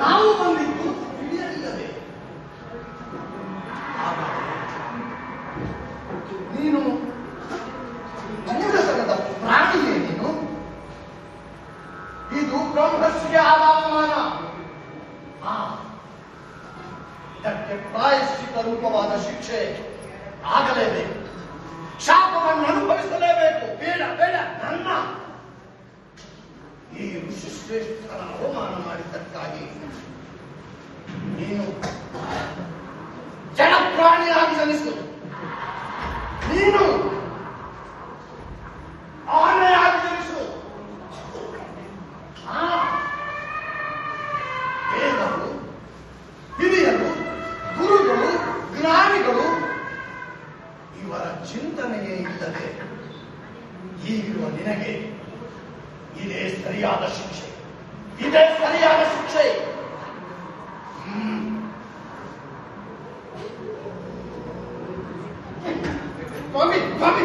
ನಾವು ಬಂದಿದ್ದು ತಿಳಿಯಲಿಲ್ಲವೇ? ನೀನು ಮೂಢತನದ ಪ್ರಾಣಿಯೇ ನೀನು. ಇದು ಬ್ರಹ್ಮರ್ಷಿಗೆ ಆದ ಅವಮಾನ. ಇದಕ್ಕೆ ಪ್ರಾಯಶ್ಚಿತ ರೂಪವಾದ ಶಿಕ್ಷೆ ಆಗಲೇಬೇಕು. ಶಾಪವನ್ನು ಅನುಭವಿಸಲೇಬೇಕು. ಬೇಡ ಬೇಡ, ನನ್ನ ಈ ಋಷಿಶ್ರೇಷ್ಠರ ಅವಮಾನ ಮಾಡಿದ್ದಕ್ಕಾಗಿ ನೀನು ಜಡಪ್ರಾಣಿಯಾಗಿ ಜನಿಸು. ನೀನು ಆನೆಯಾಗಿ ಜನಿಸು. ವೇದರು, ಹಿರಿಯರು, ಗುರುಗಳು, ಜ್ಞಾನಿಗಳು ಇವರ ಚಿಂತನೆಯೇ ಇಲ್ಲದೆ ಈಗಿರುವ ನಿನಗೆ ಇದೇ ಸರಿಯಾದ ಶಿಕ್ಷೆ. ಇದೇ ಸರಿಯಾದ ಶಿಕ್ಷೆ. ಸ್ವಾಮಿ ಸ್ವಾಮಿ